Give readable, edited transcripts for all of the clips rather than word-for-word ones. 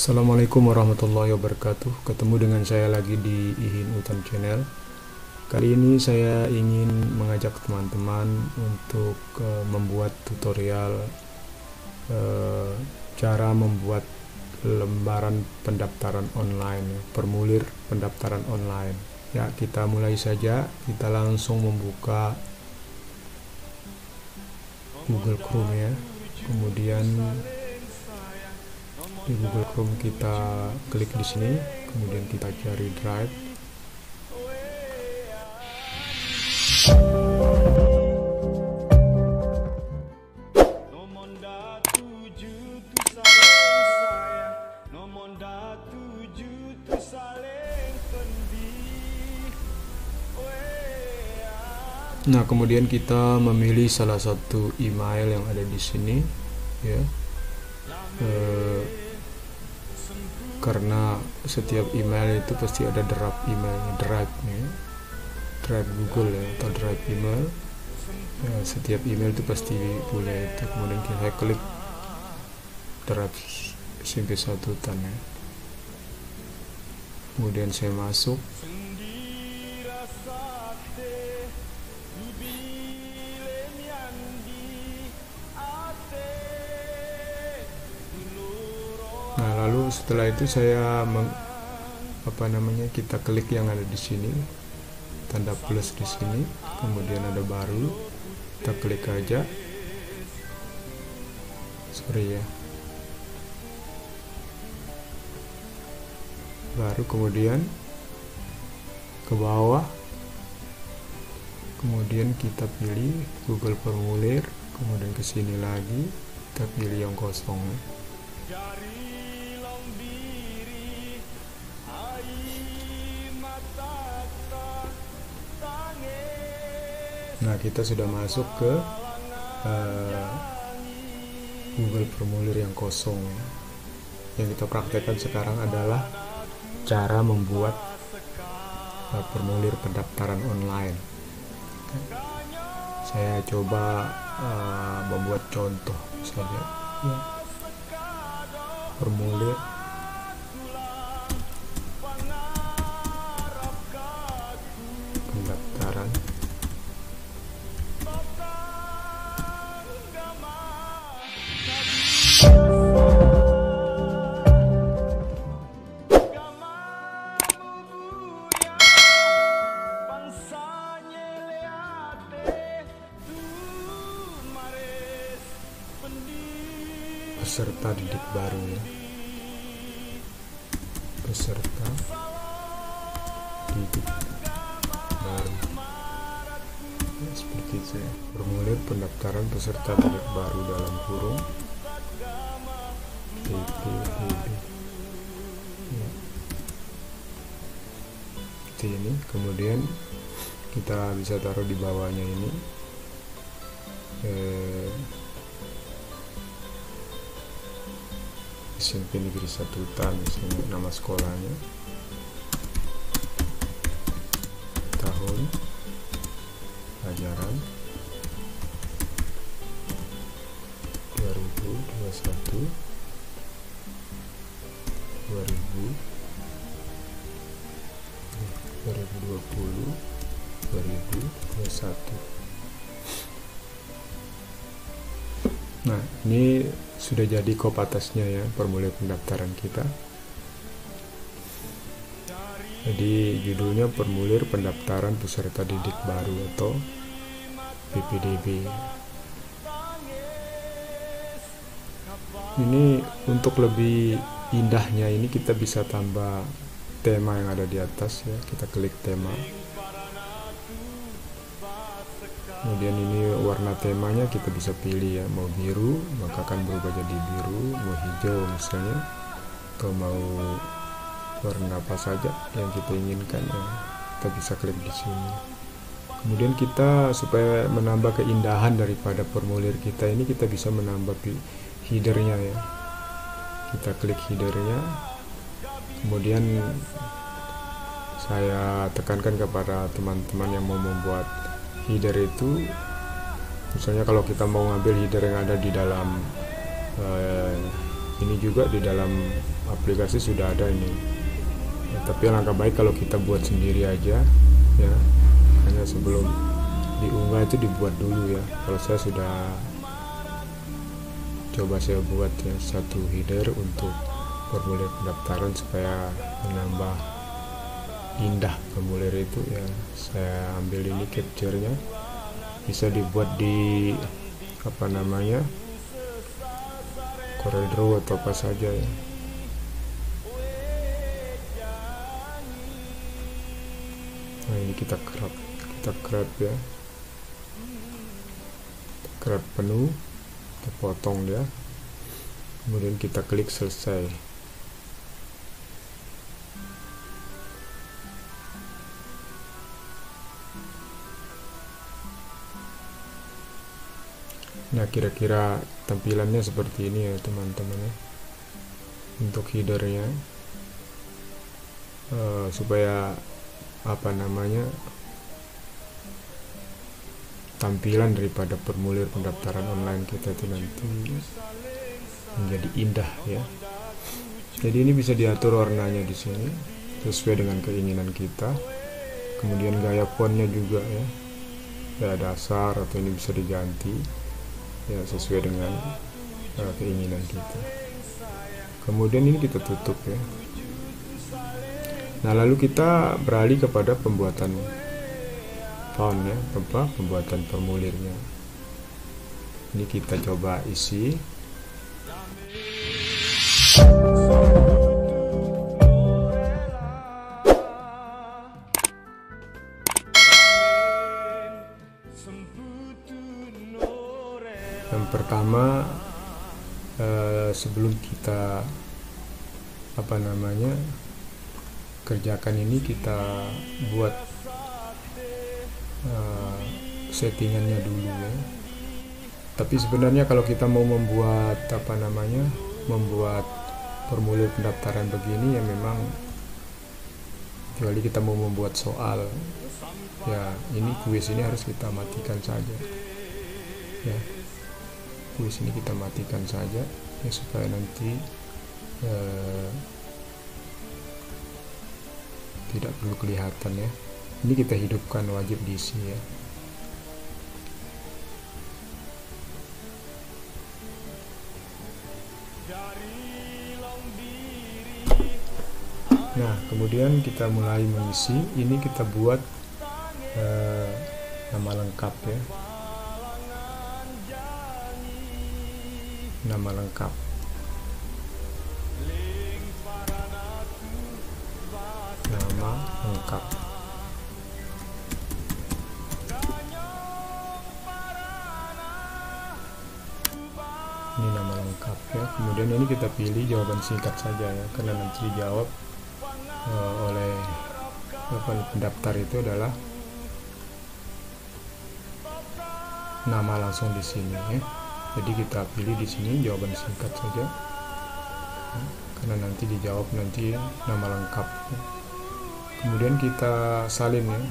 Assalamualaikum warahmatullahi wabarakatuh. Ketemu dengan saya lagi di Ihin Utan Channel. Kali ini saya ingin mengajak teman-teman untuk membuat tutorial cara membuat lembaran pendaftaran online, formulir pendaftaran online. Ya, kita mulai saja. Kita langsung membuka Google Chrome ya. Kemudian di Google Chrome kita klik di sini, kemudian kita cari Drive. Nah, kemudian kita memilih salah satu email yang ada di sini ya. Karena setiap email itu pasti ada draft emailnya, drive Google ya, atau drive email ya, setiap email itu pasti punya itu. Kemudian kita klik drive SMP1 tan ya. Kemudian saya masuk. Nah, lalu setelah itu saya kita klik yang ada di sini, tanda plus di sini, kemudian ada baru, kita klik aja. Sorry ya. Baru kemudian ke bawah, kemudian kita pilih Google Formulir, kemudian ke sini lagi, kita pilih yang kosong. Nah, kita sudah masuk ke Google Formulir yang kosong. Yang kita praktekkan sekarang adalah cara membuat formulir pendaftaran online. Saya coba membuat contoh saja ya. Formulir pendaftaran peserta didik baru ya. Peserta didik baru ya, seperti itu ya. Formulir pendaftaran peserta didik baru dalam kurung PPDB ya. Seperti ini. Kemudian kita bisa taruh di bawahnya ini SMP Negeri 1 Tan, misalnya nama sekolahnya, tahun ajaran 2021 2020 2021. Nah, ini sudah jadi copy atasnya ya, formulir pendaftaran kita. Jadi judulnya formulir pendaftaran peserta didik baru atau PPDB. Ini untuk lebih indahnya ini kita bisa tambah tema yang ada di atas ya. Kita klik tema. Kemudian ini warna temanya kita bisa pilih ya, mau biru maka akan berubah jadi biru, mau hijau misalnya, atau mau warna apa saja yang kita inginkan ya, kita bisa klik di sini. Kemudian kita supaya menambah keindahan daripada formulir kita ini, kita bisa menambah headernya ya. Kita klik headernya, kemudian saya tekankan kepada teman-teman yang mau membuat header itu, misalnya kalau kita mau ngambil header yang ada di dalam ini juga di dalam aplikasi sudah ada ini ya, tapi alangkah baik kalau kita buat sendiri aja ya, hanya sebelum diunggah itu dibuat dulu ya. Kalau saya sudah coba saya buat ya satu header untuk formulir pendaftaran supaya menambah indah formulir itu ya. Saya ambil ini capture-nya, bisa dibuat di apa namanya CorelDRAW atau apa saja ya. Nah ini kita crop ya, crop penuh, kita potong dia, kemudian kita klik selesai. Nah kira-kira tampilannya seperti ini ya teman-teman ya, untuk headernya supaya apa namanya tampilan daripada formulir pendaftaran online kita itu nanti menjadi indah ya. Jadi ini bisa diatur warnanya di sini sesuai dengan keinginan kita, kemudian gaya fontnya juga ya, gaya dasar atau ini bisa diganti ya sesuai dengan keinginan kita. Kemudian ini kita tutup ya. Nah lalu kita beralih kepada pembuatan font ya, pembuatan formulirnya. Ini kita coba isi. Yang pertama sebelum kita apa namanya kerjakan ini, kita buat settingannya dulu ya. Tapi sebenarnya kalau kita mau membuat apa namanya membuat formulir pendaftaran begini ya, memang kecuali kita mau membuat soal ya, ini kuis ini harus kita matikan saja ya. Kuis ini kita matikan saja ya, supaya nanti tidak perlu kelihatan ya. Ini kita hidupkan, wajib diisi ya. Nah kemudian kita mulai mengisi. Ini kita buat nama lengkap ya, nama lengkap. Nama lengkap. Ini nama lengkap ya. Kemudian ini kita pilih jawaban singkat saja ya, karena nanti dijawab oleh pendaftar itu adalah nama langsung di sini ya. Jadi kita pilih di sini jawaban singkat saja ya, karena nanti dijawab nanti nama lengkap ya. Kemudian kita salin ya,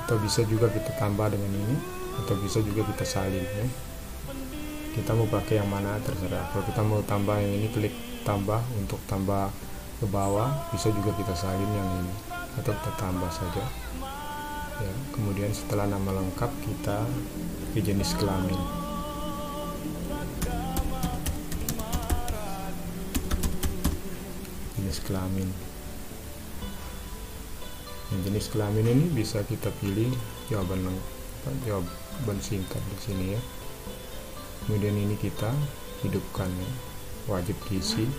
atau bisa juga kita tambah dengan ini, atau bisa juga kita salin ya. Kita mau pakai yang mana terserah. Kalau kita mau tambah yang ini, klik tambah untuk tambah ke bawah, bisa juga kita salin yang ini atau kita tambah saja ya. Kemudian setelah nama lengkap kita ke jenis kelamin. Jenis kelamin. Nah, jenis kelamin ini bisa kita pilih jawaban singkat di sini ya. Kemudian ini kita hidupkan ya, wajib diisi.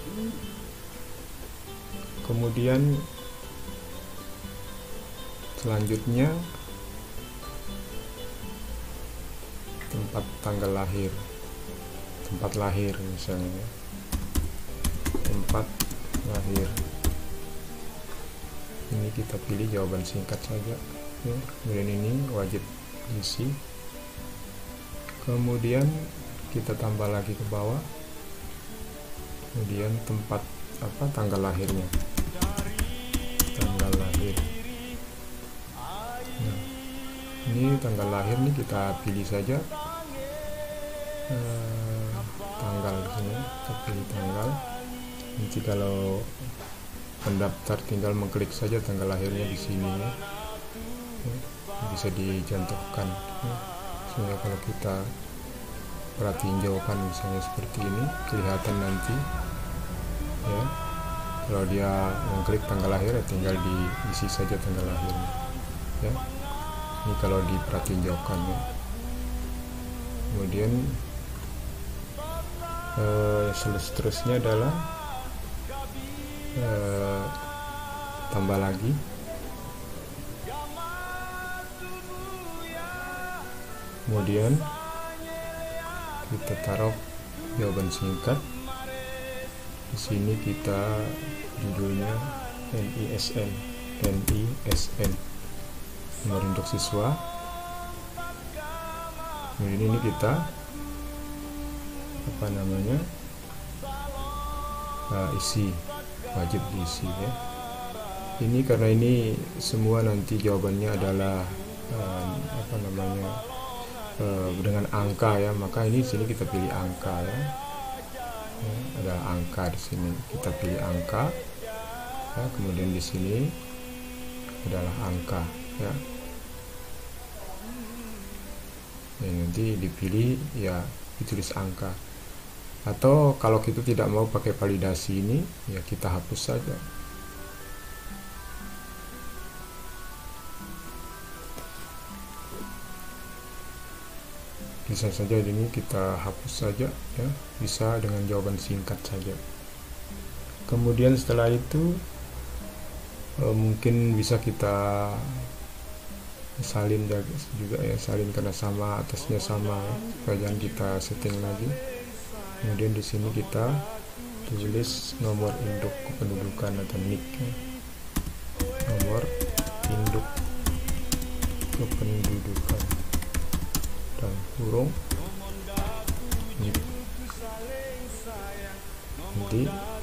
Kemudian selanjutnya tempat tanggal lahir, tempat lahir misalnya, tempat lahir. Ini kita pilih jawaban singkat saja ya. Kemudian ini wajib diisi. Kemudian kita tambah lagi ke bawah, kemudian tempat tanggal lahirnya, tanggal lahir. Nah, ini tanggal lahir nih kita pilih saja tanggal di sini, kita pilih tanggal. Nanti kalau pendaftar tinggal mengklik saja tanggal lahirnya di sini ya. Bisa dicontohkan ya. Sehingga kalau kita perhatiin jawaban misalnya seperti ini, kelihatan nanti ya. Kalau dia mengklik tanggal lahir ya tinggal diisi saja tanggal lahirnya ya. Ini kalau diperhatiin jawaban ya. Kemudian seterusnya adalah tambah lagi, kemudian kita taruh jawaban singkat. Di sini kita judulnya NISN, nomor induk siswa. Kemudian ini kita isi, wajib diisi ya. Ini karena ini semua nanti jawabannya adalah dengan angka ya, maka ini sini kita pilih angka ya. Ada angka di sini, kita pilih angka ya. Kemudian di sini adalah angka ya. Nanti dipilih ya, ditulis angka. Atau kalau kita tidak mau pakai validasi ini ya, kita hapus saja. Bisa saja ini kita hapus saja ya, bisa dengan jawaban singkat saja. Kemudian setelah itu mungkin bisa kita salin juga ya, salin karena sama, atasnya sama ya, supaya jangan kita setting lagi. Kemudian di sini kita tulis nomor induk kependudukan atau NIK ya. Nomor induk kependudukan dan kurung NIK.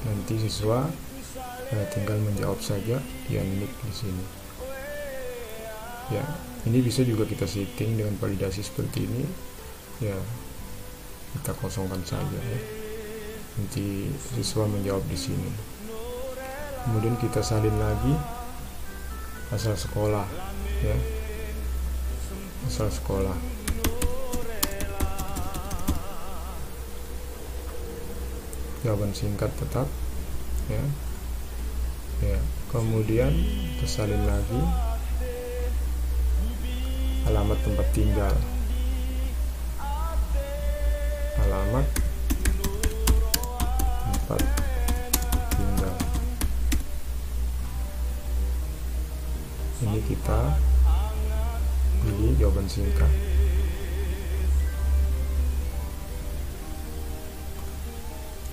Nanti siswa tinggal menjawab saja ya NIK di sini. Ya, ini bisa juga kita setting dengan validasi seperti ini. Ya, kita kosongkan saja ya. Nanti siswa menjawab di sini. Kemudian kita salin lagi asal sekolah ya. Asal sekolah. Jawaban singkat tetap ya. Ya, kemudian kita salin lagi alamat tempat tinggal, alamat tempat tinggal. Ini kita pilih jawaban singkat.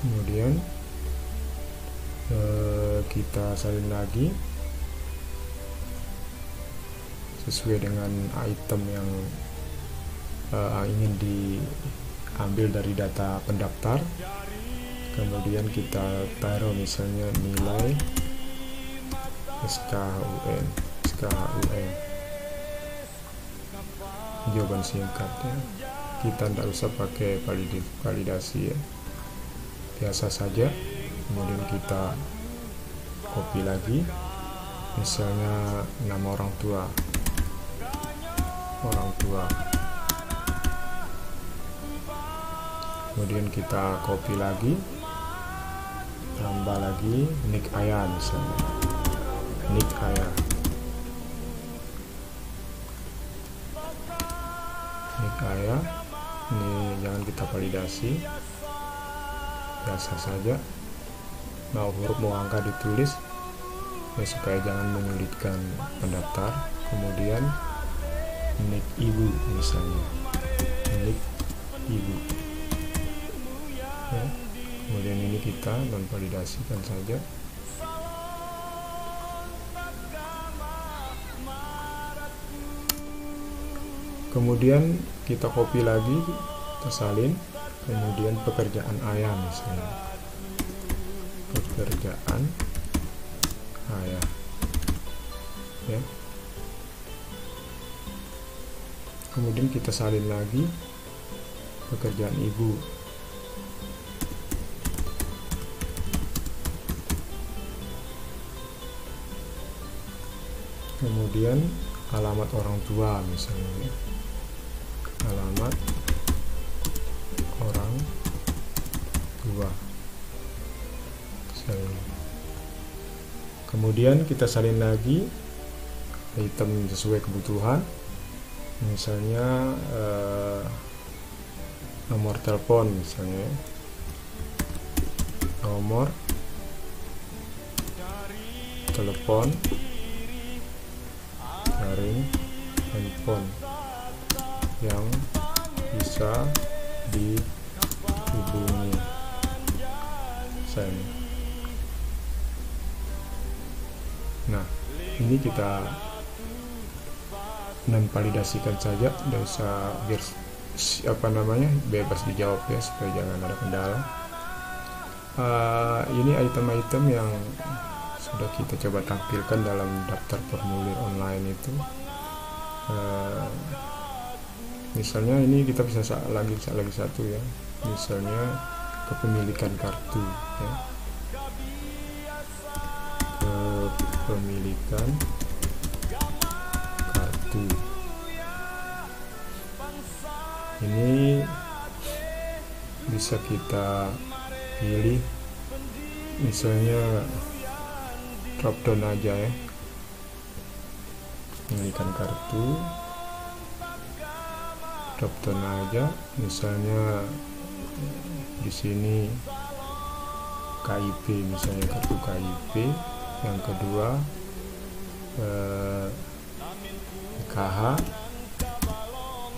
Kemudian kita salin lagi sesuai dengan item yang ingin diambil dari data pendaftar. Kemudian kita taruh misalnya nilai SKHUN, jawaban singkat ya. Kita tidak usah pakai validasi ya, biasa saja. Kemudian kita copy lagi, misalnya nama orang tua. Kemudian kita copy lagi, tambah lagi NIK ayah misalnya, NIK ayah. NIK ayah ini jangan kita validasi, biasa saja. Mau huruf mau angka ditulis ya, supaya jangan menyulitkan pendaftar. Kemudian NIK ibu misalnya, NIK ibu ya. Kemudian ini kita non validasikan saja. Kemudian kita copy lagi, kita salin. Kemudian pekerjaan ayah misalnya, pekerjaan ayah ya. Kemudian kita salin lagi, pekerjaan ibu. Kemudian alamat orang tua misalnya ya. Alamat orang tua misalnya. Kemudian kita salin lagi item sesuai kebutuhan, misalnya nomor telepon misalnya, nomor telepon dari handphone yang bisa dihubungi misalnya. Nah, ini kita validasikan saja, tidak usah biar bebas dijawab ya, supaya jangan ada kendala. Ini item-item yang sudah kita coba tampilkan dalam daftar formulir online itu. Misalnya ini kita bisa lagi satu ya, misalnya kepemilikan kartu ya. Kepemilikan kartu ini bisa kita pilih, misalnya drop down aja ya, kepemilikan kartu, drop down aja, misalnya di sini KIP, misalnya kartu KIP. Yang kedua KH,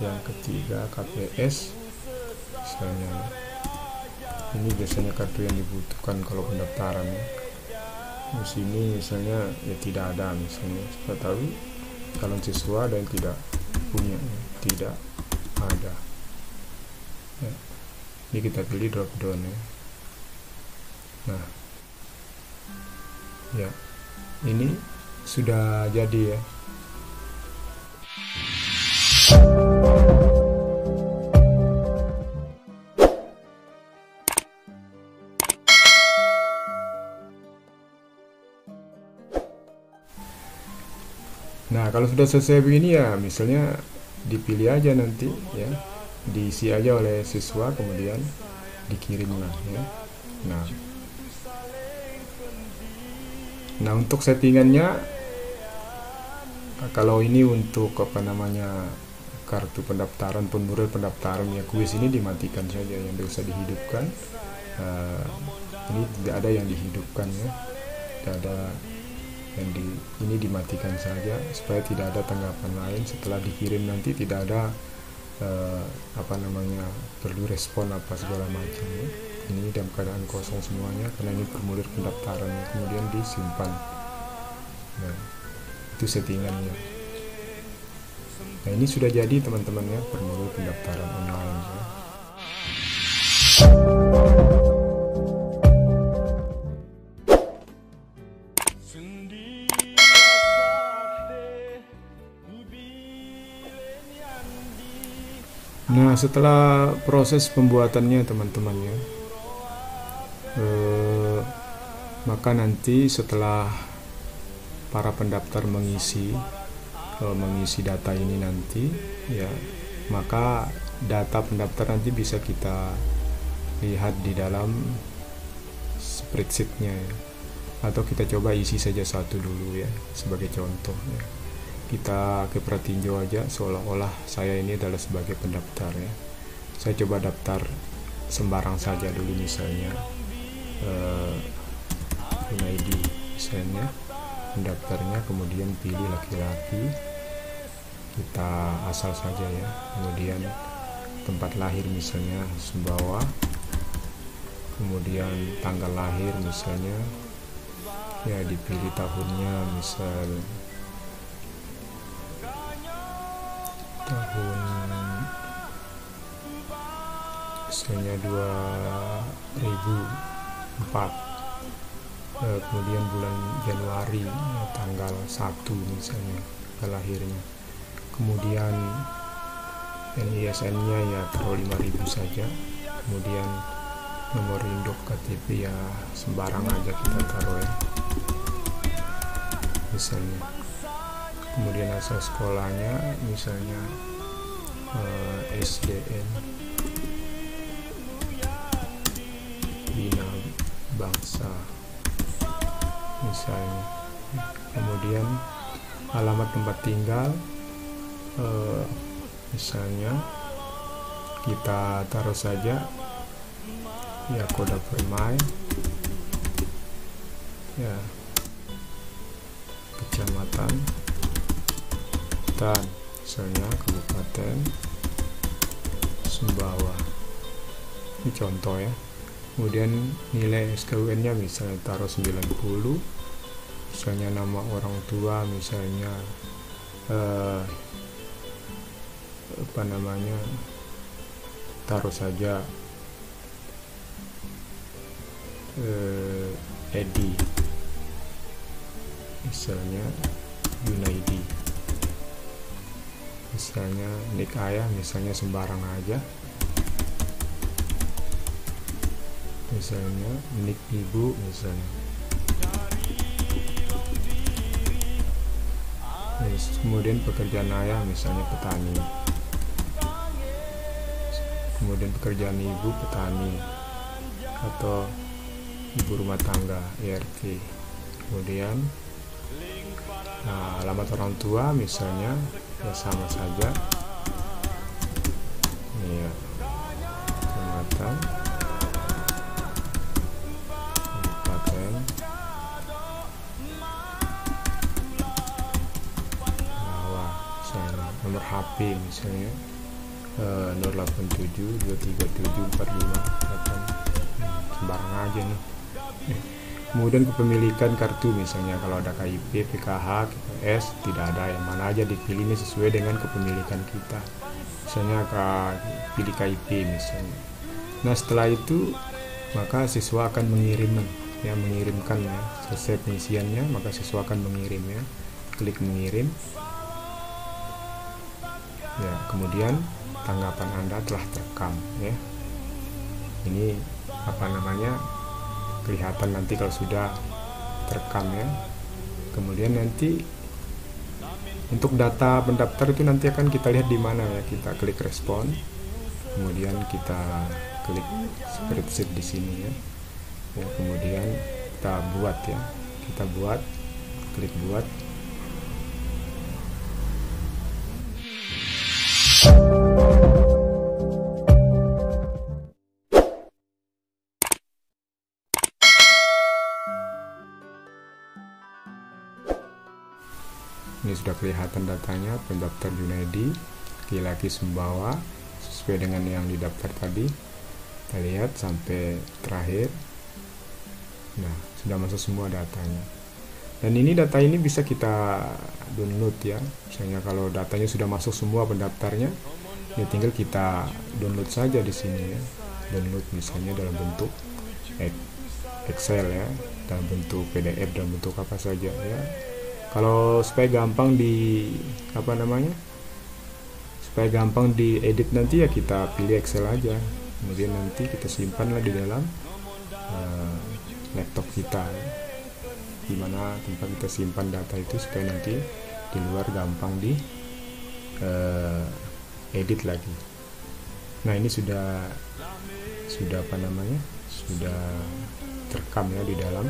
yang ketiga KPS misalnya. Ini biasanya kartu yang dibutuhkan kalau pendaftaran ya. Di sini misalnya ya tidak ada, misalnya kita tahu calon siswa dan tidak punya ya, tidak ada ya. Ini kita pilih drop down ya. Nah ya, ini sudah jadi ya. Nah, kalau sudah selesai begini ya, misalnya dipilih aja nanti ya, diisi aja oleh siswa, kemudian dikirimlah ya. Nah untuk settingannya, kalau ini untuk kartu pendaftaran, formulir pendaftaran ya, kuis ini dimatikan saja, yang bisa dihidupkan. Ini tidak ada yang dihidupkan ya, tidak ada yang ini dimatikan saja supaya tidak ada tanggapan lain setelah dikirim, nanti tidak ada perlu respon apa segala macam ya. Ini dalam keadaan kosong semuanya karena ini formulir pendaftaran, kemudian disimpan. Nah itu settingannya. Nah ini sudah jadi teman-teman ya, formulir pendaftaran online ya. Nah setelah proses pembuatannya teman-teman ya, maka nanti setelah para pendaftar mengisi data ini nanti ya, maka data pendaftar nanti bisa kita lihat di dalam spreadsheetnya ya. Atau kita coba isi saja satu dulu ya, sebagai contoh ya. Kita kepra tinjau aja seolah-olah saya ini adalah sebagai pendaftar ya. Saya coba daftar sembarang saja dulu, misalnya ID misalnya, pendaftarnya, kemudian pilih laki-laki, kita asal saja ya. Kemudian tempat lahir misalnya Sumbawa, kemudian tanggal lahir misalnya ya, dipilih tahunnya, misal tahun misalnya 2004, kemudian bulan Januari tanggal 1 misalnya lahirnya, kemudian NISN-nya ya taruh 5.000 saja, kemudian nomor induk KTP ya sembarang aja kita taruh ya misalnya, kemudian asal sekolahnya misalnya SDN Bina Bangsa misalnya, kemudian alamat tempat tinggal misalnya kita taruh saja ya kode permai ya, kecamatan dan misalnya Kabupaten Sumbawa, ini contoh ya. Kemudian nilai SKUN nya misalnya taruh 90, misalnya nama orang tua misalnya taruh saja Edi misalnya, Junaidi misalnya, nik ayah misalnya sembarang aja, misalnya nik ibu misalnya. Kemudian pekerjaan ayah misalnya petani, kemudian pekerjaan ibu petani atau ibu rumah tangga IRT. Kemudian alamat orang tua misalnya ya sama saja ya, kecamatan kabupaten bawah misalnya, nomor HP misalnya 087 237 458 sembarang aja nih. Kemudian kepemilikan kartu misalnya kalau ada KIP, PKH, KPS tidak ada, yang mana aja dipilih ini sesuai dengan kepemilikan kita. Misalnya pilih KIP misalnya. Nah setelah itu maka siswa akan mengirimkan ya. Selesai pengisiannya maka siswa akan mengirim ya. Klik mengirim. Ya, kemudian tanggapan Anda telah terekam ya. Ini kelihatan nanti kalau sudah terekam ya. Kemudian nanti untuk data pendaftar itu nanti akan kita lihat di mana ya, kita klik respon, kemudian kita klik spreadsheet di sini ya. Kemudian kita buat ya, klik buat. Ini sudah kelihatan datanya, pendaftar Junaidi, laki-laki Sumbawa, sesuai dengan yang didaftar tadi. Kita lihat sampai terakhir. Nah, sudah masuk semua datanya. Dan data ini bisa kita download ya. Misalnya kalau datanya sudah masuk semua pendaftarnya, ya tinggal kita download saja di sini ya. Download misalnya dalam bentuk Excel ya, dalam bentuk PDF, dalam bentuk apa saja ya. Kalau supaya gampang supaya gampang diedit nanti ya kita pilih Excel aja, kemudian nanti kita simpanlah di dalam laptop kita ya. Dimana tempat kita simpan data itu supaya nanti di luar gampang di edit lagi. Nah ini sudah terekam ya di dalam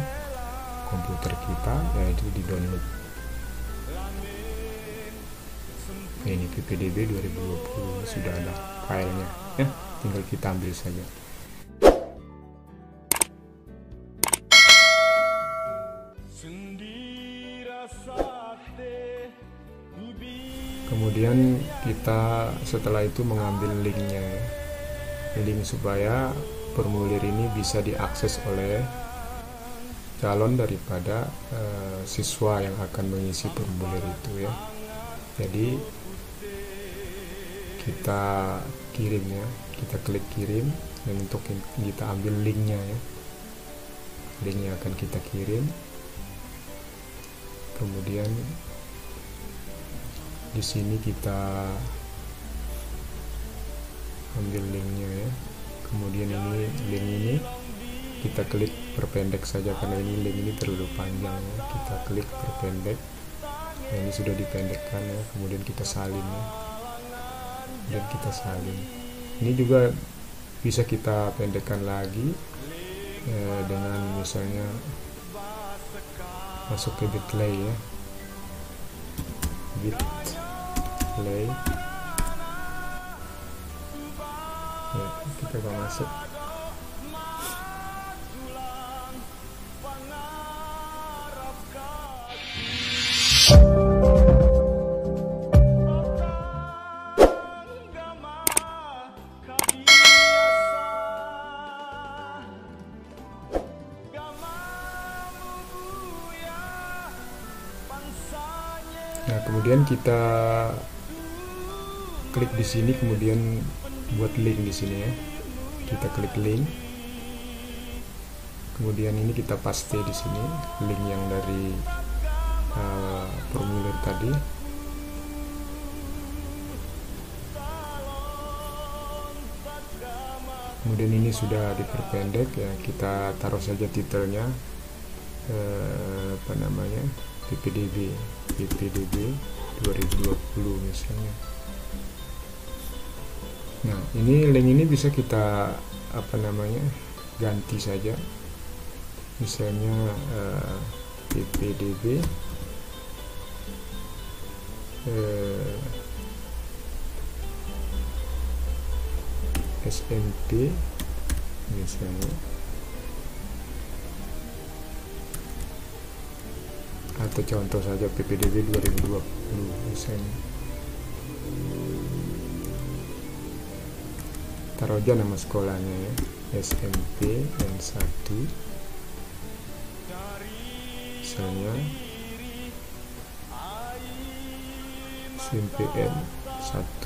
komputer kita, yaitu di download. Ini PPDB 2020 sudah ada filenya ya, tinggal kita ambil saja. Kemudian kita setelah itu mengambil linknya ya. Link supaya formulir ini bisa diakses oleh calon daripada siswa yang akan mengisi formulir itu ya. Jadi kita kirim ya, kita klik kirim dan untuk kita ambil linknya ya, linknya akan kita kirim. Kemudian di sini kita ambil linknya ya, kemudian ini link ini kita klik perpendek saja karena ini link ini terlalu panjang ya. Kita klik perpendek. Nah, ini sudah dipendekkan ya, kemudian kita salin ya, dan kita salin. Ini juga bisa kita pendekkan lagi dengan misalnya masuk ke Bitly ya, Bitly ya, kita akan masuk. Nah, kemudian kita klik di sini, kemudian buat link di sini ya. Kita klik link. Kemudian ini kita paste di sini link yang dari formulir tadi. Kemudian ini sudah diperpendek ya, kita taruh saja titelnya apa namanya, PPDB 2020 misalnya. Nah, ini link ini bisa kita apa namanya, ganti saja, misalnya PPDB SMP misalnya, atau contoh saja PPDB 2020 misalnya. Taruh aja nama sekolahnya ya, SMP N1 misalnya, SMP N1,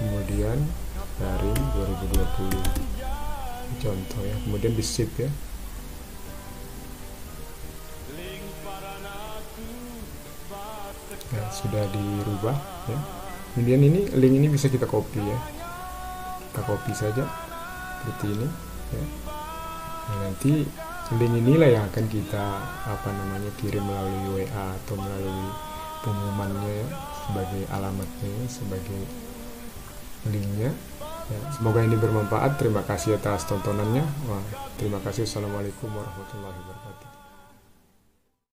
kemudian daring 2020 contoh ya, kemudian di save ya. Nah, sudah dirubah ya. Kemudian ini link ini bisa kita copy ya, kita copy saja seperti ini ya. Nah, nanti link inilah yang akan kita apa namanya, kirim melalui WA atau melalui pengumumannya ya, sebagai alamatnya ya, sebagai linknya ya. Semoga ini bermanfaat. Terima kasih atas tontonannya. Terima kasih. Assalamualaikum warahmatullahi wabarakatuh.